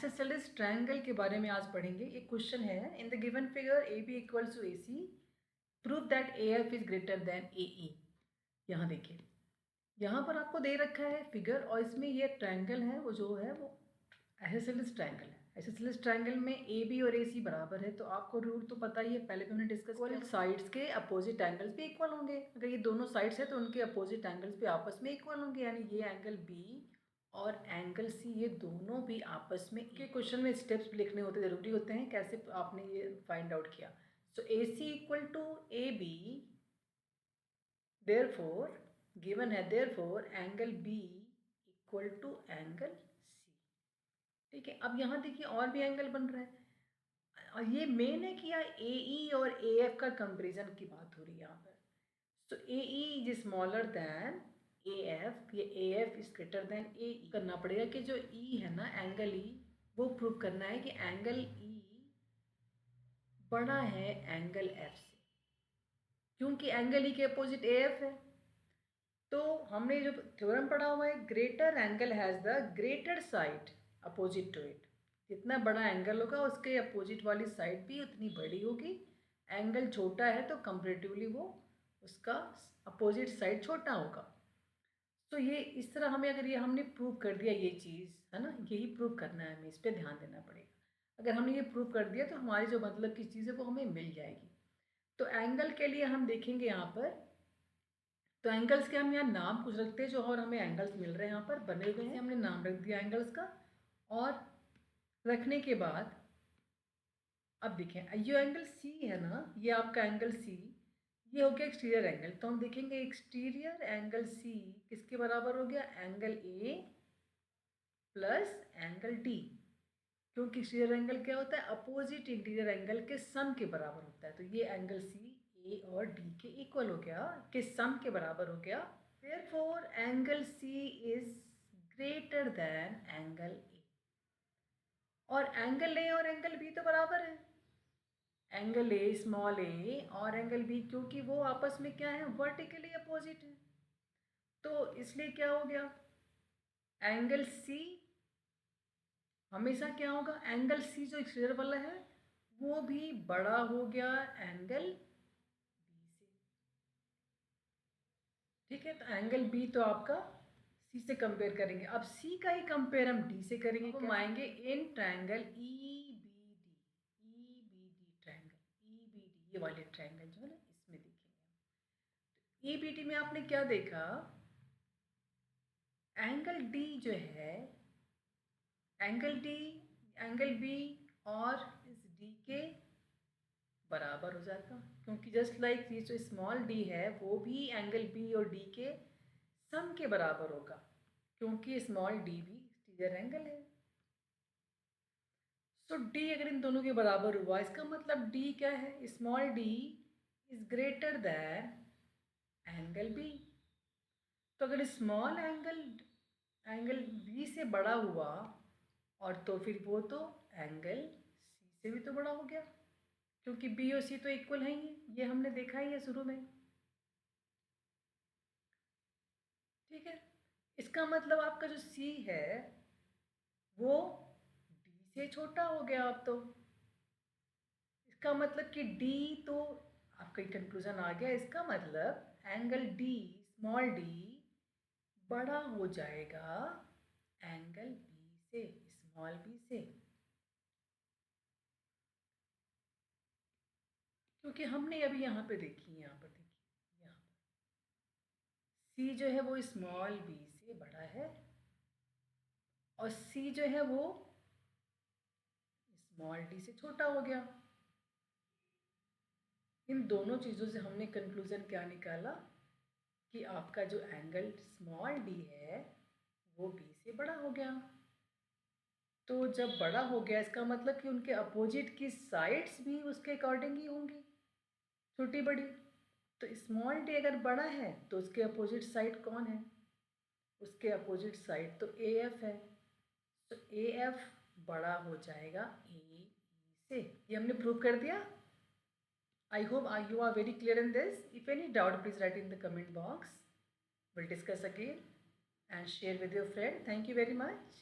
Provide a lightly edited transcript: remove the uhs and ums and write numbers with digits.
Isosceles triangle के बारे में आज पढ़ेंगे। एक क्वेश्चन है, in the given figure A B equals to A C, prove that A F is greater than A E. यहाँ देखिए, यहाँ पर आपको दे रखा है फिगर और इसमें ये ट्रायंगल है, वो जो है वो आइसोसेलेस ट्रायंगल है। आइसोसेलेस ट्रायंगल में ए बी और ए सी बराबर है, तो आपको रूल तो पता ही है, पहले भी हमने डिस्कस किया। साइड्स के अपोजिट एंगल्स भी इक्वल होंगे। अगर ये दोनों साइड्स है तो उनके अपोजिट एंगल्स भी आपस में इक्वल होंगे, यानी ये एंगल बी और एंगल सी ये दोनों भी आपस में। के क्वेश्चन में स्टेप्स लिखने होते ज़रूरी होते हैं, कैसे आपने ये फाइंड आउट किया। So A C equal to A B, therefore given है, therefore angle B equal to angle C. ठीक है, अब यहाँ देखिए और भी एंगल बन रहा है और ये मेन है कि यहाँ ए ई और ए एफ का कंपेरिजन की बात हो रही है यहाँ पर। So A E is smaller than A F, ये A F is greater than A E. करना पड़ेगा कि जो ई है ना, एंगल ई, वो प्रूव करना है कि एंगल ई बड़ा है एंगल एफ से, क्योंकि एंगल ई के अपोजिट ए एफ है। तो हमने जो थ्योरम पढ़ा हुआ है, greater angle has the greater side opposite to it. जितना बड़ा एंगल होगा उसके अपोजिट वाली साइड भी उतनी बड़ी होगी। एंगल छोटा है तो कंपेरेटिवली वो उसका अपोजिट साइड छोटा होगा। तो ये इस तरह हमें, अगर ये हमने प्रूव कर दिया, ये चीज़ है ना, यही प्रूव करना है हमें, इस पर ध्यान देना पड़ेगा। अगर हमने ये प्रूव कर दिया तो हमारी जो मतलब की चीज़ है वो हमें मिल जाएगी। तो एंगल के लिए हम देखेंगे यहाँ पर, तो एंगल्स के हम यहाँ नाम कुछ रखते हैं जो, और हमें एंगल्स मिल रहे हैं यहाँ पर बने हुए हैं, हमने नाम रख दिया एंगल्स का। और रखने के बाद अब देखें, ये एंगल सी है ना, ये आपका एंगल सी, ये हो गया एक्सटीरियर एंगल। तो हम देखेंगे एक्सटीरियर एंगल सी किसके बराबर हो गया, angle A plus angle D. क्योंकि एक्सटीरियर एंगल क्या होता है, अपोजिट इंटीरियर एंगल के सम के बराबर होता है। तो ये एंगल सी ए और डी के इक्वल हो गया, के सम के बराबर हो गया। Therefore angle C is greater than angle A. और एंगल ए और एंगल बी तो बराबर है, एंगल ए स्मॉल ए और एंगल बी, क्योंकि वो आपस में क्या है, वर्टिकली अपोजिट है। तो इसलिए क्या हो गया, एंगल सी हमेशा क्या होगा, एंगल सी जो एक्सटीरियर वाला है वो भी बड़ा हो गया एंगल बी से। ठीक है, तो एंगल बी तो आपका सी से कंपेयर करेंगे। अब सी का ही कंपेयर हम डी से करेंगे। हम आएंगे इन triangle E B D, E B D triangle, E B D, ये वाले ट्रायंगल जो है ना, इसमें देखेंगे। ई बी डी में आपने क्या देखा, एंगल डी जो है, एंगल डी एंगल बी और इस डी के बराबर हो जाता, क्योंकि जस्ट लाइक ये जो स्मॉल डी है वो भी एंगल बी और डी के सम के बराबर होगा, क्योंकि स्मॉल डी भी एक्सटीरियर एंगल है। सो डी अगर इन दोनों के बराबर हुआ, इसका मतलब डी क्या है, small D is greater than angle B. तो अगर स्मॉल एंगल बी से बड़ा हुआ, और तो फिर वो तो एंगल सी से भी तो बड़ा हो गया, क्योंकि बी और सी तो इक्वल है ही, ये हमने देखा ही है शुरू में। ठीक है, इसका मतलब आपका जो सी है वो डी से छोटा हो गया अब तो। इसका मतलब कि डी तो आपका कंक्लूजन आ गया, इसका मतलब एंगल डी स्मॉल डी बड़ा हो जाएगा एंगल बी से, स्मॉल बी से। क्योंकि हमने अभी यहाँ पे देखी, यहाँ पर देखिए, यहाँ पर सी जो है वो स्मॉल बी से बड़ा है और सी जो है वो स्मॉल डी से छोटा हो गया। इन दोनों चीज़ों से हमने कंक्लूजन क्या निकाला कि आपका जो एंगल स्मॉल डी है वो बी से बड़ा हो गया। तो जब बड़ा हो गया, इसका मतलब कि उनके अपोजिट की साइड्स भी उसके अकॉर्डिंग ही होंगी, छोटी बड़ी। तो स्मॉल डी अगर बड़ा है तो उसके अपोजिट साइड कौन है, उसके अपोजिट साइड तो ए एफ है। तो ए एफ बड़ा हो जाएगा ए से। ये हमने प्रूव कर दिया। I hope you are very clear in this. If any doubt, please write in the comment box. We'll discuss again and share with your friend. Thank you very much.